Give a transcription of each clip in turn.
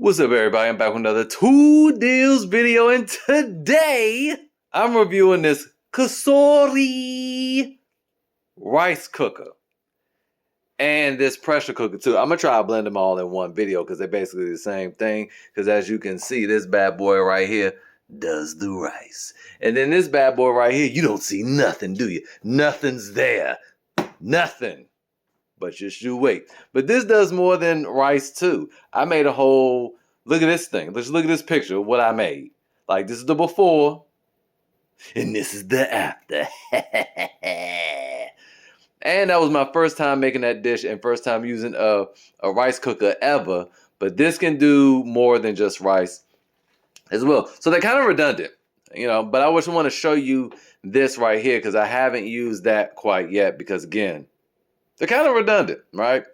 What's up, everybody? I'm back with another Two Deals video, and today I'm reviewing this Cosori rice cooker and this pressure cooker too. I'm gonna try to blend them all in one video because they're basically the same thing. Because as you can see, this bad boy right here does the rice, and then this bad boy right here, you don't see nothing, do you? Nothing's there, nothing. But just you wait. But this does more than rice too. I made a whole, look at this thing. Let's look at this picture of what I made. Like, this is the before, and this is the after. And that was my first time making that dish and first time using a rice cooker ever. But this can do more than just rice as well. So they're kind of redundant, but I just want to show you this right here because I haven't used that quite yet because, again, they're kind of redundant, right?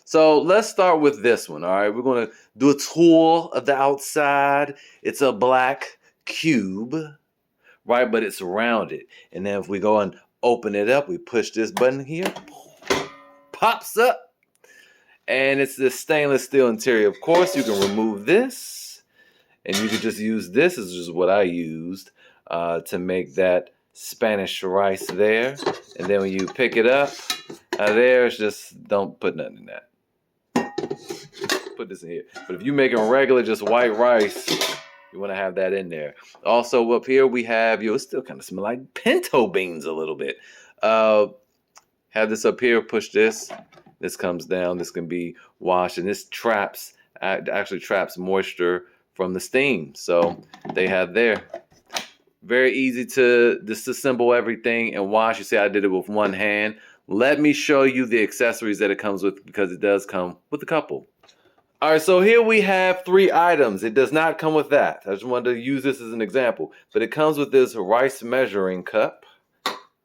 So let's start with this one, all right? We're going to do a tour of the outside. It's a black cube, right? But it's rounded. And then if we go and open it up, we push this button here, pops up, and it's this stainless steel interior. Of course, you can remove this, and you can just use this. This is just what I used to make that Spanish rice there. And then when you pick it up, there's just, don't put nothing in that. Put this in here. But if you're making regular, just white rice, you want to have that in there. Also up here we have, it still kind of smell like pinto beans a little bit. Have this up here, push this. This comes down, this can be washed, and this actually traps moisture from the steam. So they have there. Very easy to disassemble everything and wash. You see I did it with one hand. Let me show you the accessories that it comes with because it does come with a couple. All right, so here we have 3 items. It does not come with that. I just wanted to use this as an example. But it comes with this rice measuring cup.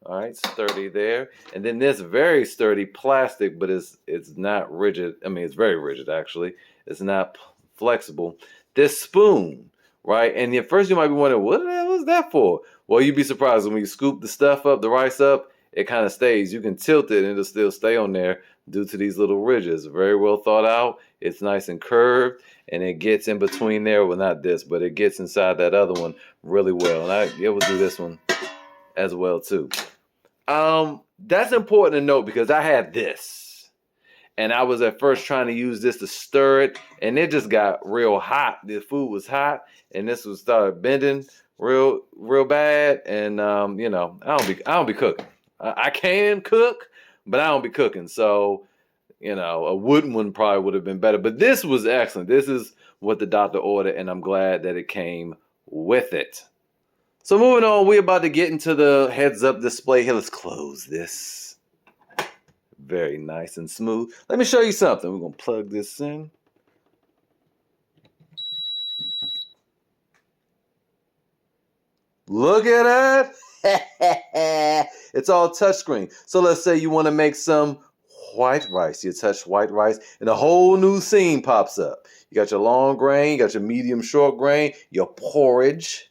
All right, sturdy there. And then this very sturdy plastic, but it's not rigid. I mean, it's very rigid, actually. It's not flexible. This spoon, right? And at first you might be wondering, what the hell is that for? Well, you'd be surprised when you scoop the stuff up, the rice up, it kind of stays. You can tilt it and it'll still stay on there due to these little ridges. Very well thought out. It's nice and curved, and it gets in between there. Well, not this, but it gets inside that other one really well. And it will do this one as well too. That's important to note because I had this, and I was at first trying to use this to stir it, and it just got real hot. The food was hot, and this was started bending real bad. And I don't be cooking. I can cook, but I don't be cooking. So, a wooden one probably would have been better. But this was excellent. This is what the doctor ordered, and I'm glad that it came with it. So moving on, we're about to get into the heads-up display here. Let's close this. Very nice and smooth. Let me show you something. We're going to plug this in. Look at that. It's all touchscreen. So let's say you want to make some white rice. You touch white rice and a whole new scene pops up. You got your long grain, you got your medium short grain, your porridge.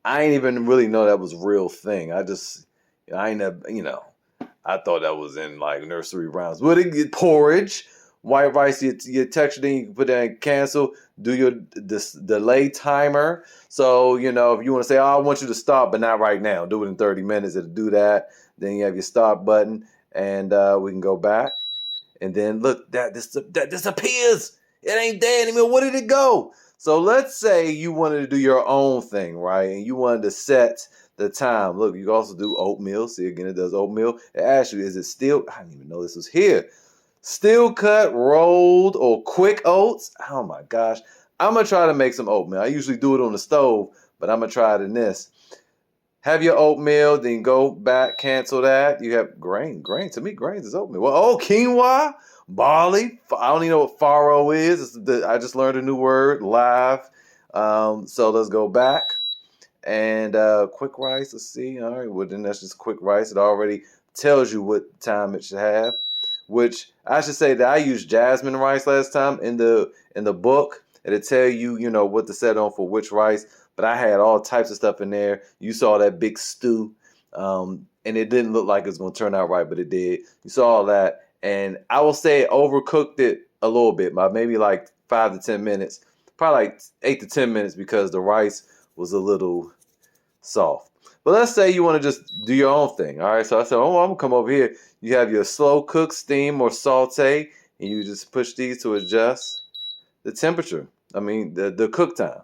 I ain't even really know that was a real thing. I thought that was in like nursery rhymes. But it get porridge, white rice, you texture, then you can put that in cancel, do your delay timer. So, if you want to say, I want you to stop, but not right now. Do it in 30 minutes. It'll do that. Then you have your stop button, and we can go back. And then look, that disappears. It ain't there anymore. Where did it go? So let's say you wanted to do your own thing, right? And you wanted to set the time. Look, you can also do oatmeal. See, again, it does oatmeal. It asks you, is it still, I didn't even know this was here. Steel cut, rolled, or quick oats. Oh my gosh. I'm going to try to make some oatmeal. I usually do it on the stove, but I'm going to try it in this. Have your oatmeal, then go back, cancel that. You have grain. To me, grains is oatmeal. Well, quinoa, barley. I don't even know what farro is. I just learned a new word live. So let's go back. And quick rice, let's see. All right, well, then that's just quick rice. It already tells you what time it should have. Which I should say that I used jasmine rice last time in the book. It'll tell you, what to set on for which rice. But I had all types of stuff in there. You saw that big stew. And it didn't look like it was going to turn out right, but it did. You saw all that. And I will say it overcooked it a little bit, by maybe like 5 to 10 minutes. probably like 8 to 10 minutes because the rice was a little soft. But let's say you want to just do your own thing. All right. So I said, oh, I'm gonna come over here. You have your slow cook, steam, or saute, and you just push these to adjust the temperature. I mean, the cook time.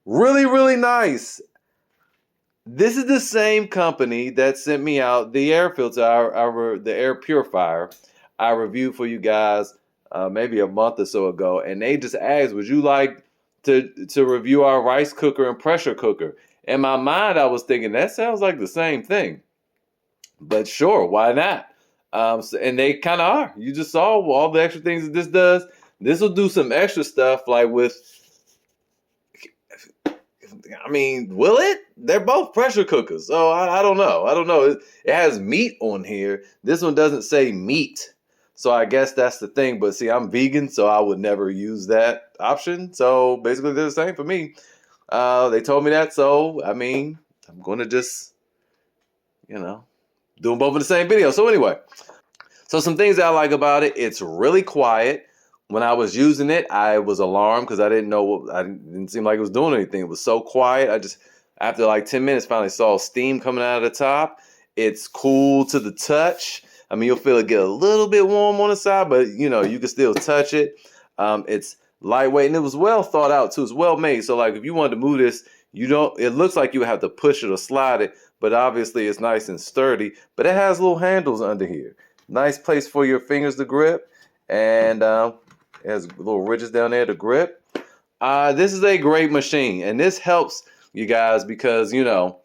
Really, really nice. This is the same company that sent me out the air filter, the air purifier I reviewed for you guys maybe a month or so ago, and they just asked, "Would you like to review our rice cooker and pressure cooker?" In my mind, I was thinking that sounds like the same thing, but sure, why not? And they kind of are. You just saw all the extra things that this does. This will do some extra stuff like with. I mean, will it? They're both pressure cookers, so I don't know. I don't know. It has meat on here. This one doesn't say meat, so I guess that's the thing. But see, I'm vegan, so I would never use that option. So basically, they're the same for me. They told me that, so I mean, I'm gonna just, you know, do them both in the same video. So anyway, so some things that I like about it: it's really quiet. When I was using it, I was alarmed because I didn't know I didn't seem like it was doing anything. It was so quiet. I just, after like 10 minutes, finally saw steam coming out of the top. It's cool to the touch. I mean, you'll feel it get a little bit warm on the side, but you know, you can still touch it. It's lightweight and it was well thought out too. It's well made. So like if you wanted to move this, it looks like you would have to push it or slide it, but obviously it's nice and sturdy. But it has little handles under here. Nice place for your fingers to grip. And it has little ridges down there to grip. This is a great machine, and this helps you guys because, you know,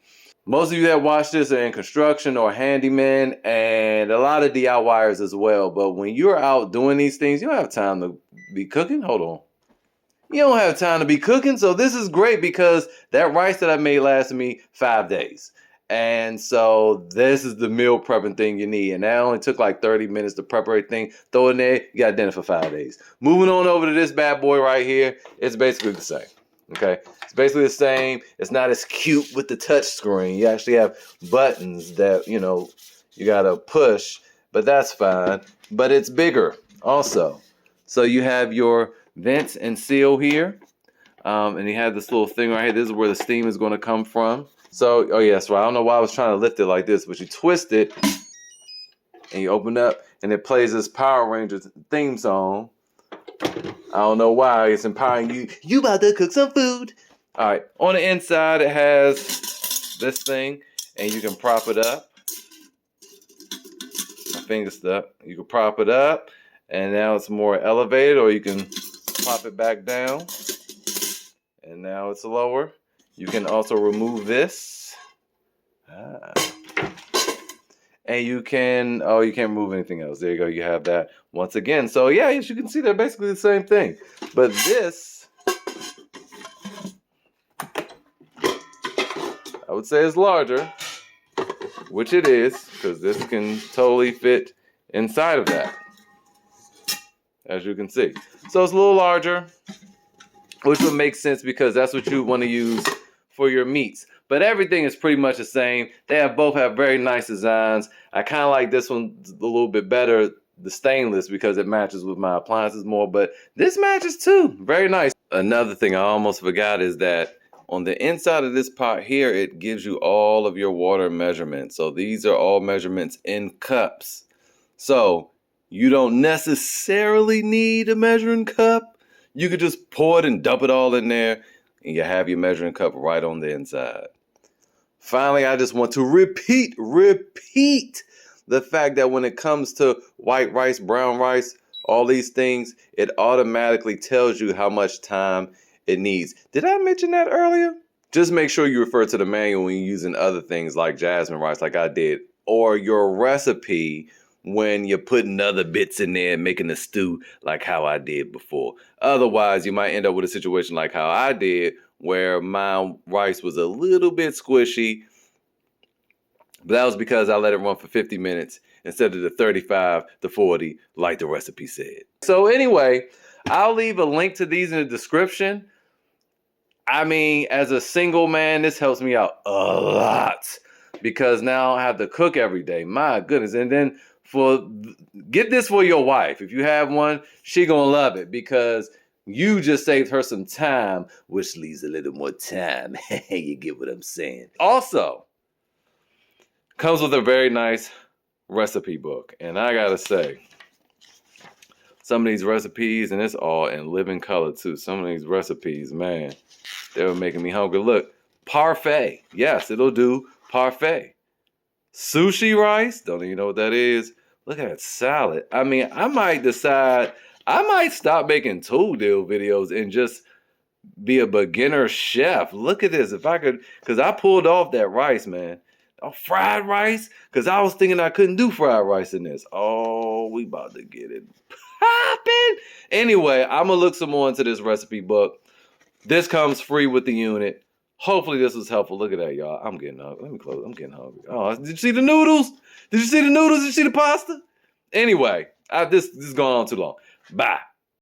most of you that watch this are in construction or handyman, and a lot of DIYers as well. But when you're out doing these things, you don't have time to be cooking. Hold on. You don't have time to be cooking, so this is great because that rice that I made lasted me 5 days. And so this is the meal prepping thing you need. And that only took like 30 minutes to prep everything. Throw it in there, you got dinner for 5 days. Moving on over to this bad boy right here, it's basically the same. Okay, it's basically the same. It's not as cute with the touch screen. You actually have buttons that, you know, you gotta push, but that's fine. But it's bigger also. So you have your vents and seal here. And you have this little thing right here. This is where the steam is going to come from. So, oh yes, right. I don't know why I was trying to lift it like this, but you twist it and you open up and it plays this Power Rangers theme song. I don't know why it's empowering you. You about to cook some food. All right. On the inside, it has this thing and you can prop it up. My finger's stuck. You can prop it up and now it's more elevated, or you can pop it back down. And now it's lower. You can also remove this. And you can, oh, you can't remove anything else. There you go. You have that once again. So yeah, as you can see, they're basically the same thing. But this, I would say is larger, which it is, because this can totally fit inside of that, as you can see. So it's a little larger, which would make sense because that's what you want to use for your meats. But everything is pretty much the same. They both have very nice designs. I kind of like this one a little bit better, the stainless, because it matches with my appliances more. But this matches too. Very nice. Another thing I almost forgot is that on the inside of this pot here, it gives you all of your water measurements. So these are all measurements in cups. So you don't necessarily need a measuring cup. You could just pour it and dump it all in there, and you have your measuring cup right on the inside. Finally, I just want to repeat the fact that when it comes to white rice, brown rice, all these things, it automatically tells you how much time it needs. Did I mention that earlier? Just make sure you refer to the manual when you're using other things like jasmine rice, like I did, or your recipe when you're putting other bits in there and making a stew like how I did before. Otherwise, you might end up with a situation like how I did, where my rice was a little bit squishy, but that was because I let it run for 50 minutes instead of the 35 to 40 like the recipe said. So anyway, I'll leave a link to these in the description. I mean, as a single man, this helps me out a lot because now I have to cook every day. My goodness. And then get this for your wife. If you have one, she gonna love it because You just saved her some time, which leaves a little more time. You get what I'm saying? Also, comes with a very nice recipe book. And I gotta say, some of these recipes, and it's all in living color too. Some of these recipes, man, they were making me hungry. Look, parfait. Yes, it'll do parfait. Sushi rice. Don't even know what that is. Look at that salad. I mean, I might decide, I might stop making tool deal videos and just be a beginner chef. Look at this. If I could, because I pulled off that rice, man. Oh, fried rice? Because I was thinking I couldn't do fried rice in this. Oh, we about to get it popping. Anyway, I'm going to look some more into this recipe book. This comes free with the unit. Hopefully this was helpful. Look at that, y'all. I'm getting hungry. Let me close. I'm getting hungry. Oh, did you see the noodles? Did you see the noodles? Did you see the pasta? Anyway, this is going on too long. Bye.